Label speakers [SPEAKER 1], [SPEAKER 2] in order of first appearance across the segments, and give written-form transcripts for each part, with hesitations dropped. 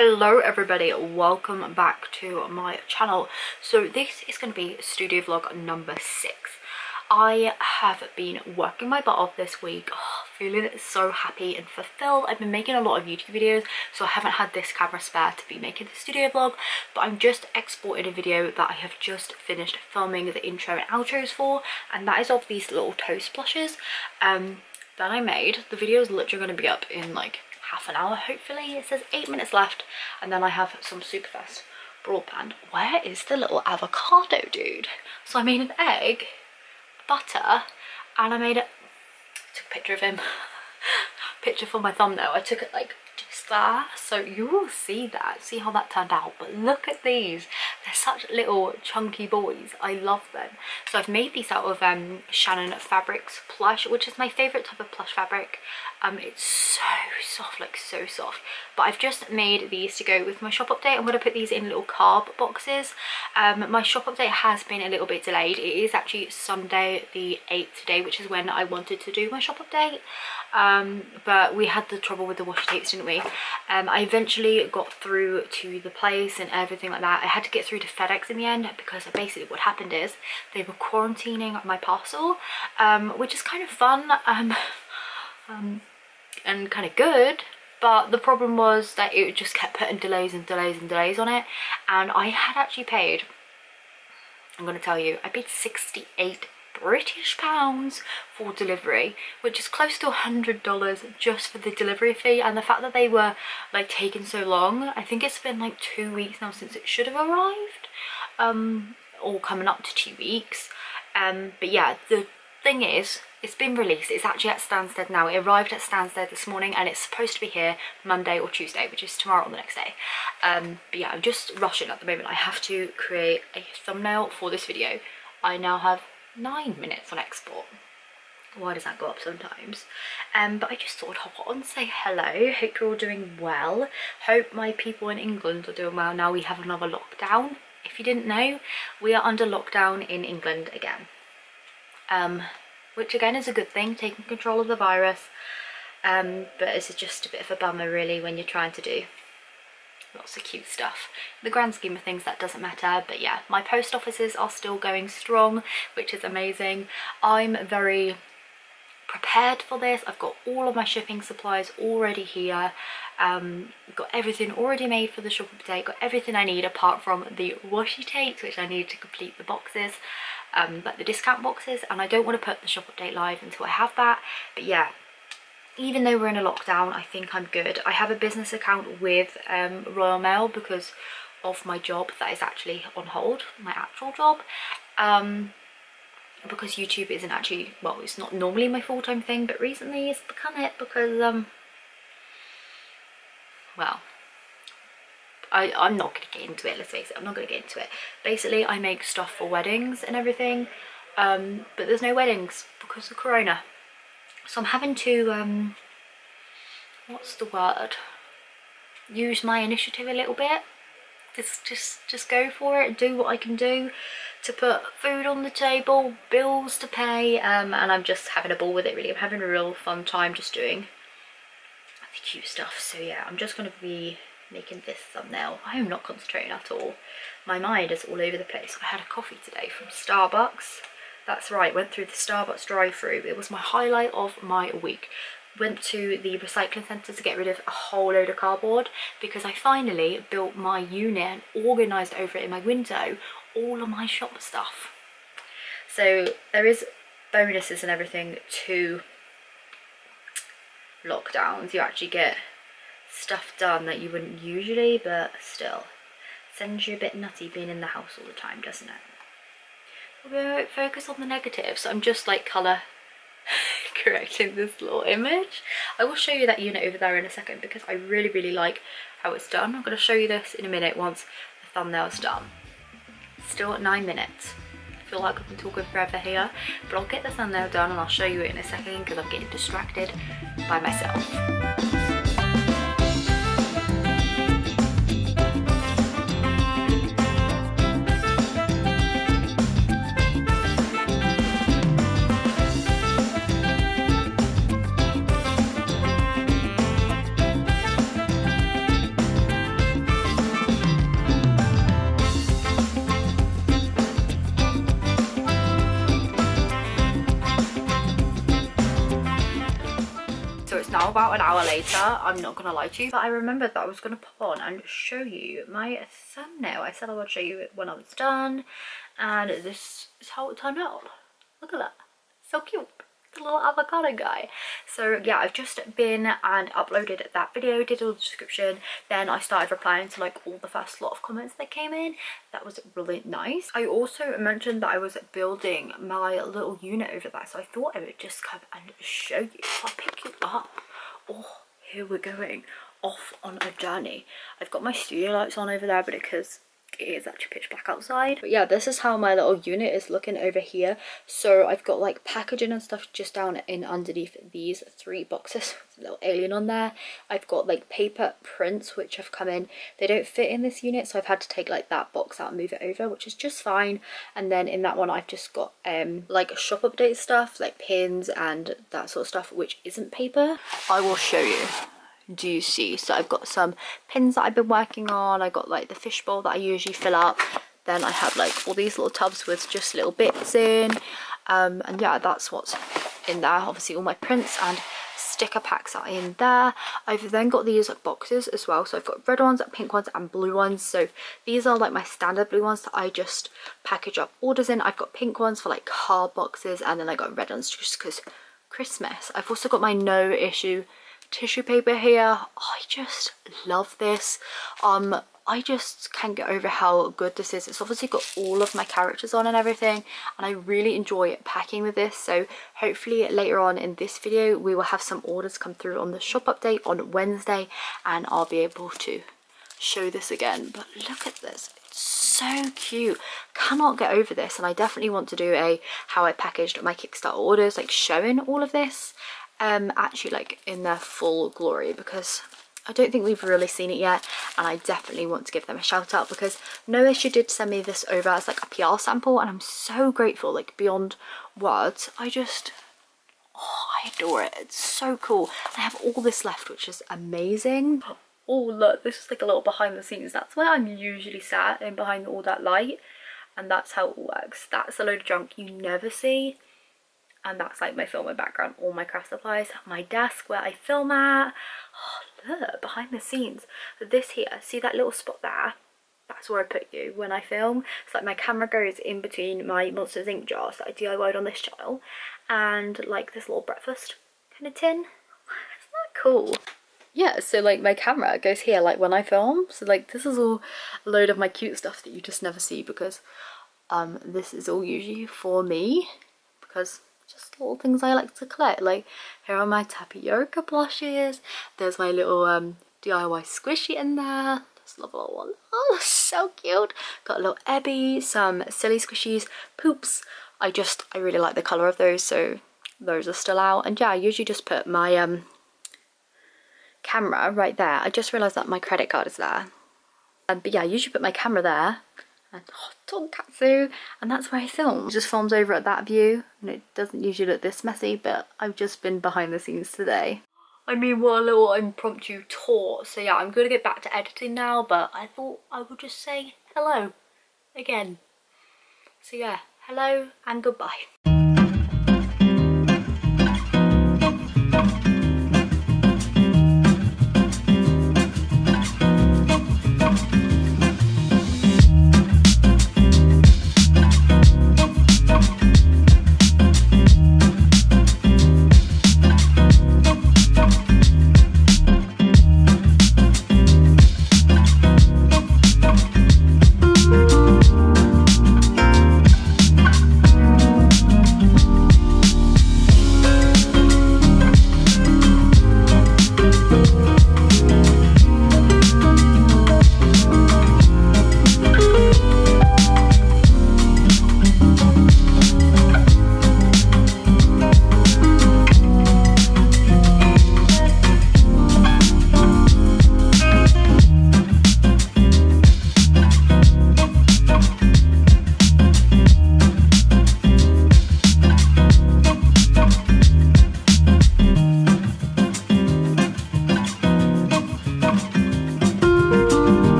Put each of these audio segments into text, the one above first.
[SPEAKER 1] Hello everybody, welcome back to my channel. So this is going to be studio vlog number 6. I have been working my butt off this week, feeling so happy and fulfilled. I've been making a lot of YouTube videos, so I haven't had this camera spare to be making the studio vlog, but I'm just exporting a video that I have just finished filming the intro and outros for, and that is of these little toast blushes that I made. The video is literally going to be up in like half an hour hopefully. It says 8 minutes left, and then I have some super fast broadband. Where is the little avocado dude? So I made an egg, butter, and I took a picture of him picture for my thumbnail. I took it like just there, so you will see how that turned out. But look at these, they're such little chunky boys. I love them. So I've made these out of Shannon Fabrics plush, which is my favorite type of plush fabric. It's so soft, like so soft. But I've just made these to go with my shop update. I'm going to put these in little carb boxes. My shop update has been a little bit delayed. It is actually Sunday the 8th today, which is when I wanted to do my shop update, but we had the trouble with the washi tapes, didn't we? I eventually got through to the place and everything like that. I had to get through to FedEx in the end, because basically what happened is they were quarantining my parcel, which is kind of fun and kind of good, but the problem was that it just kept putting delays and delays and delays on it. And I had actually paid, I'm going to tell you, I paid 68 British pounds for delivery, which is close to $100 just for the delivery fee. And the fact that they were like taking so long, I think it's been like 2 weeks now since it should have arrived, or coming up to 2 weeks. But yeah, the thing is, it's been released. It's actually at Stansted now. It arrived at Stansted this morning, and it's supposed to be here Monday or Tuesday, which is tomorrow or the next day. But yeah, I'm just rushing at the moment. I have to create a thumbnail for this video. I now have 9 minutes on export. Why does that go up sometimes? But I just thought I'd hop on, say hello. Hope you're all doing well. Hope my people in England are doing well. Now we have another lockdown. If you didn't know, we are under lockdown in England again. Which again is a good thing, taking control of the virus, but it's just a bit of a bummer really when you're trying to do lots of cute stuff. In the grand scheme of things that doesn't matter. But yeah, my post offices are still going strong, which is amazing. I'm very prepared for this. I've got all of my shipping supplies already here. Got everything already made for the shop update, got everything I need apart from the washi tapes, which I need to complete the boxes, like the discount boxes, and I don't want to put the shop update live until I have that. But yeah, even though we're in a lockdown, I think I'm good. I have a business account with Royal Mail because of my job that is actually on hold, my actual job, because YouTube isn't actually, well, it's not normally my full-time thing, but recently it's become it because well, I'm not going to get into it, let's face it, I'm not going to get into it. Basically, I make stuff for weddings and everything, but there's no weddings because of Corona. So I'm having to, what's the word? Use my initiative a little bit. Just go for it, do what I can do to put food on the table, bills to pay, and I'm just having a ball with it really. I'm having a real fun time just doing the cute stuff. So yeah, I'm just going to be making this thumbnail. I am not concentrating at all. My mind is all over the place. I had a coffee today from Starbucks. That's right, went through the Starbucks drive-through. It was my highlight of my week. Went to the recycling centre to get rid of a whole load of cardboard because I finally built my unit and organised over it in my window all of my shop stuff. So there is bonuses and everything to lockdowns. You actually get stuff done that you wouldn't usually, but still sends you a bit nutty being in the house all the time, doesn't it? We won't focus on the negatives. I'm just like colour correcting this little image. I will show you that unit over there in a second because I really like how it's done. I'm going to show you this in a minute once the thumbnail's done. Still at 9 minutes. I feel like I've been talking forever here, but I'll get the thumbnail done and I'll show you it in a second because I'm getting distracted by myself. now about an hour later, I'm not gonna lie to you, but I remembered that I was gonna pop on and show you my thumbnail. I said I would show you it when I was done, and this is how it turned out. Look at that, so cute. The little avocado guy. So yeah, I've just been and uploaded that video, did all the description, then I started replying to like all the first lot of comments that came in. That was really nice. I also mentioned that I was building my little unit over there, so I thought I would just come and show you. I'll pick you up. Oh, here we're going off on a journey. I've got my studio lights on over there, but because it is actually pitch black outside. But yeah, this is how my little unit is looking over here. So I've got like packaging and stuff just down in underneath these 3 boxes with a little alien on there. I've got like paper prints which have come in. They don't fit in this unit, so I've had to take like that box out and move it over, which is just fine. And then in that one I've just got like shop update stuff, like pins and that sort of stuff, which isn't paper. I will show you. Do you see? So I've got some pins that I've been working on. I got like the fishbowl that I usually fill up. Then I have like all these little tubs with just little bits in. And yeah, that's what's in there. Obviously all my prints and sticker packs are in there. I've then got these boxes as well. So I've got red ones, pink ones and blue ones. So these are like my standard blue ones that I just package up orders in. I've got pink ones for like card boxes, and then I got red ones just because Christmas. I've also got my no issue tissue paper here. I just love this. I just can't get over how good this is. It's obviously got all of my characters on and everything, and I really enjoy packing with this. So hopefully later on in this video we will have some orders come through on the shop update on Wednesday, and I'll be able to show this again. But look at this, it's so cute. Cannot get over this, and I definitely want to do a how I packaged my Kickstarter orders, like showing all of this actually like in their full glory, because I don't think we've really seen it yet, and I definitely want to give them a shout out because No Issue did send me this over as like a PR sample, and I'm so grateful, like beyond words. I adore it. It's so cool. I have all this left, which is amazing. Oh look, this is like a little behind the scenes. That's where I'm usually sat, in behind all that light, and that's how it all works. That's a load of junk you never see. And that's like my filming background, all my craft supplies, my desk where I film at. Oh, look, behind the scenes. This here, see that little spot there? That's where I put you when I film. It's like my camera goes in between my Monsters Inc. jars that I DIY'd on this channel, and like this little breakfast kind of tin. Isn't that cool? Yeah, so like my camera goes here like when I film. So like this is all a load of my cute stuff that you just never see, because this is all usually for me, because just little things I like to collect. Like here are my tapioca plushes. There's my little DIY squishy in there. Just love a little one. Oh, so cute. Got a little Ebby, some silly squishies, poops. I really like the colour of those, so those are still out. And yeah, I usually just put my camera right there. I just realised that my credit card is there. But yeah, I usually put my camera there. And tonkatsu, and that's where I film. It just films over at that view, and it doesn't usually look this messy, but I've just been behind the scenes today. I mean, what a little impromptu tour. So yeah, I'm gonna get back to editing now, but I thought I would just say hello again. So yeah, hello and goodbye.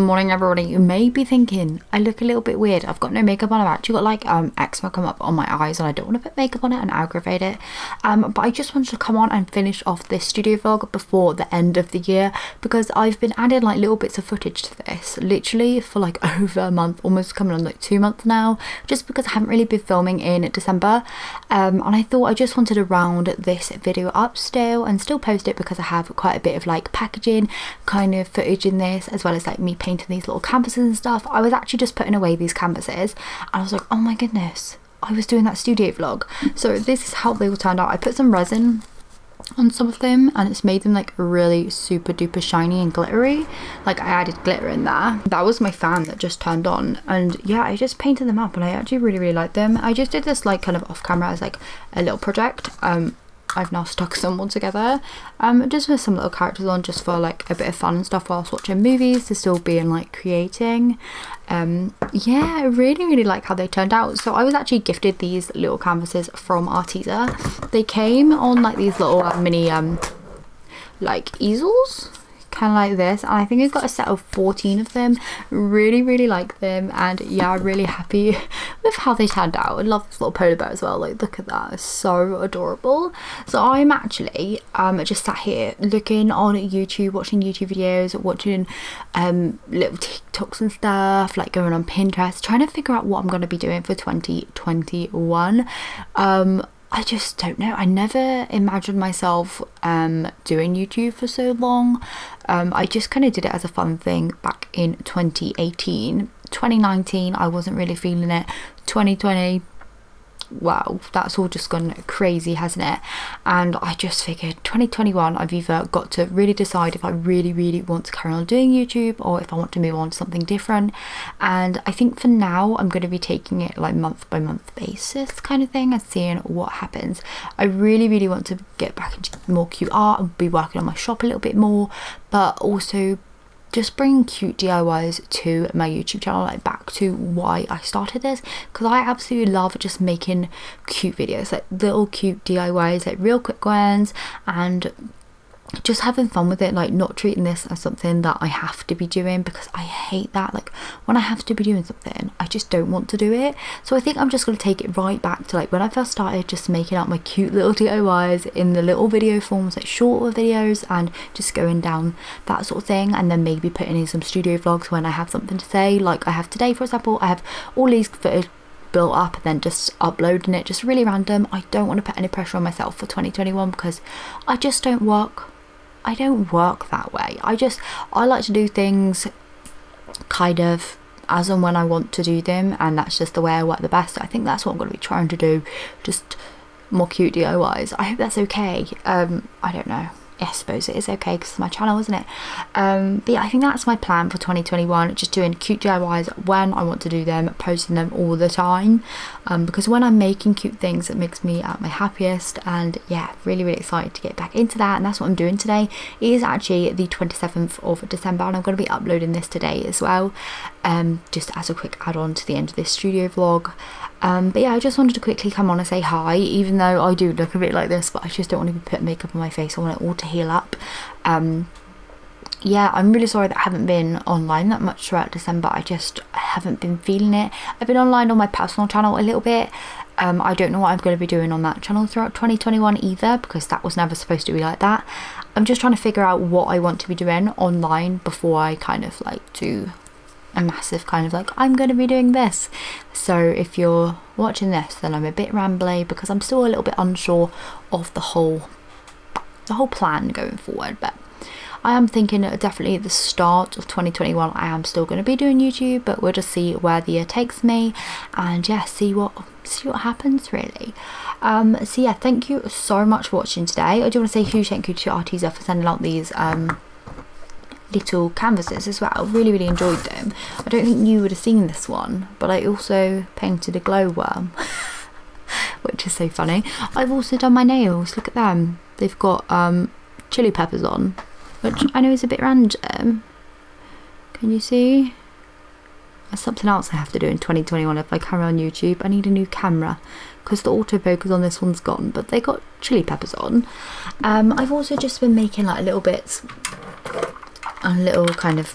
[SPEAKER 1] morning everybody. You may be thinking I look a little bit weird. I've got no makeup on. I've actually got like eczema come up on my eyes and I don't want to put makeup on it and aggravate it. But I just wanted to come on and finish off this studio vlog before the end of the year, because I've been adding like little bits of footage to this literally for like over a month, almost coming on like 2 months now, just because I haven't really been filming in December. And I thought I just wanted to round this video up still and still post it, because I have quite a bit of like packaging kind of footage in this, as well as like me painting these little canvases and stuff. I was actually just putting away these canvases and I was like, oh my goodness, I was doing that studio vlog. So this is how they all turned out. I put some resin on some of them and it's made them like really super duper shiny and glittery. Like I added glitter in there. That was my fan that just turned on, and yeah, I just painted them up and I actually really like them. I just did this like kind of off camera as like a little project. I've now stuck some all together, just with some little characters on, just for like a bit of fun and stuff whilst watching movies, to still be in like creating. Yeah, I really like how they turned out. So I was actually gifted these little canvases from Arteza. They came on like these little mini like easels, kind of like this, and I think I've got a set of 14 of them. Really like them, and yeah, I'm really happy with how they turned out. I love this little polar bear as well. Like, look at that, it's so adorable. So I'm actually just sat here looking on YouTube, watching YouTube videos, watching little TikToks and stuff, like going on Pinterest, trying to figure out what I'm going to be doing for 2021. I just don't know. I never imagined myself doing YouTube for so long. I just kind of did it as a fun thing back in 2018. 2019 I wasn't really feeling it. 2020, wow, that's all just gone crazy, hasn't it? And I just figured 2021 I've either got to really decide if I really want to carry on doing YouTube, or if I want to move on to something different. And I think for now I'm going to be taking it like month by month basis kind of thing and seeing what happens. I really want to get back into more cute art and be working on my shop a little bit more, but also just bring cute DIYs to my YouTube channel, like back to why I started this, because I absolutely love just making cute videos, like little cute DIYs, like real quick ones, and just having fun with it, like not treating this as something that I have to be doing, because I hate that. Like when I have to be doing something, I just don't want to do it. So I think I'm just going to take it right back to like when I first started, just making up my cute little DIYs in the little video forms, like shorter videos, and just going down that sort of thing, and then maybe putting in some studio vlogs when I have something to say, like I have today for example. I have all these footage built up and then just uploading it, just really random. I don't want to put any pressure on myself for 2021, because I just don't work that way. I like to do things kind of as and when I want to do them, and that's just the way I work the best. I think that's what I'm going to be trying to do, just more cute DIYs. I hope that's okay. I don't know. I suppose it is okay because it's my channel, isn't it? But yeah, I think that's my plan for 2021, just doing cute DIYs when I want to do them, posting them all the time, because when I'm making cute things it makes me at my happiest. And yeah, really excited to get back into that, and that's what I'm doing today. It is actually the 27th of December and I'm going to be uploading this today as well, just as a quick add-on to the end of this studio vlog. But yeah, I just wanted to quickly come on and say hi, even though I do look a bit like this, but I just don't want to be putting makeup on my face. I want it all to heal up. Yeah, I'm really sorry that I haven't been online that much throughout December. I haven't been feeling it. I've been online on my personal channel a little bit. I don't know what I'm going to be doing on that channel throughout 2021 either, because that was never supposed to be like that. I'm just trying to figure out what I want to be doing online before I kind of like do a massive kind of like, I'm going to be doing this. So if you're watching this, then I'm a bit rambly because I'm still a little bit unsure of the whole plan going forward. But I am thinking definitely at the start of 2021 I am still going to be doing YouTube, but we'll just see where the year takes me, and yeah, see what happens really. So yeah, thank you so much for watching today. I do want to say a huge thank you to Arteza for sending out these little canvases as well. I really enjoyed them. I don't think you would have seen this one, but I also painted a glowworm which is so funny. I've also done my nails, look at them. They've got chili peppers on, which I know is a bit random. Can you see? That's something else I have to do in 2021 if I carry on YouTube. I need a new camera because the autofocus on this one's gone, but they got chili peppers on. I've also just been making like little bits and little kind of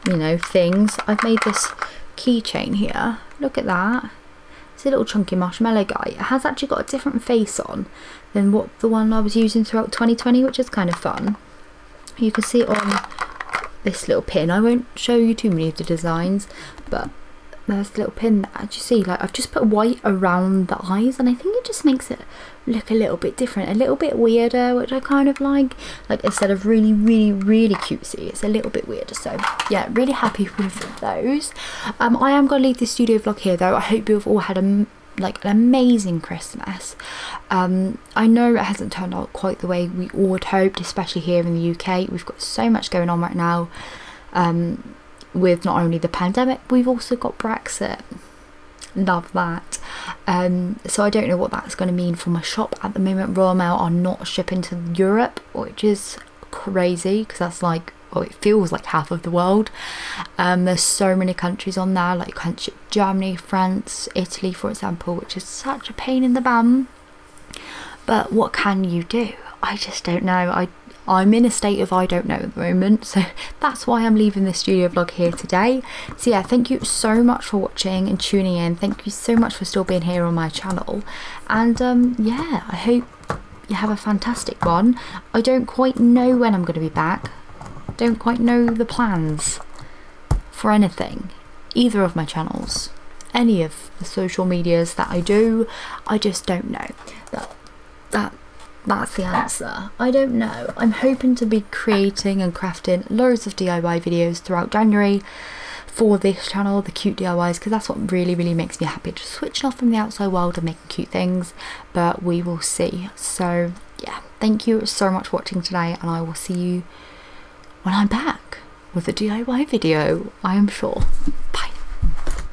[SPEAKER 1] you know, things. I've made this keychain here. Look at that. It's a little chunky marshmallow guy. It has actually got a different face on than what the one I was using throughout 2020, which is kind of fun. You can see it on this little pin. I won't show you too many of the designs, but there's a little pin that, as you see, like I've just put white around the eyes, and I think it just makes it look a little bit different, a little bit weirder, which I kind of like instead of really cutesy, it's a little bit weirder. So yeah, really happy with those. I am going to leave the studio vlog here though. I hope you've all had an amazing Christmas. I know it hasn't turned out quite the way we all had hoped, especially here in the UK. We've got so much going on right now, with not only the pandemic, we've also got Brexit. Love that. So I don't know what that's going to mean for my shop. At the moment, Royal Mail are not shipping to Europe, which is crazy because that's like, well, it feels like half of the world. There's so many countries on there, like you can't ship Germany, France, Italy, for example, which is such a pain in the bum. But what can you do? I just don't know. I'm in a state of I don't know at the moment, so that's why I'm leaving the studio vlog here today. So yeah, thank you so much for watching and tuning in. Thank you so much for still being here on my channel, and yeah, I hope you have a fantastic one. I don't quite know when I'm going to be back. Don't quite know the plans for anything, either of my channels, any of the social medias that I do. I just don't know. That's the answer. I don't know. I'm hoping to be creating and crafting loads of DIY videos throughout January for this channel, the cute DIYs, because that's what really makes me happy, just switching off from the outside world and making cute things. But we will see. So yeah, thank you so much for watching today, and I will see you when I'm back with a DIY video, I am sure.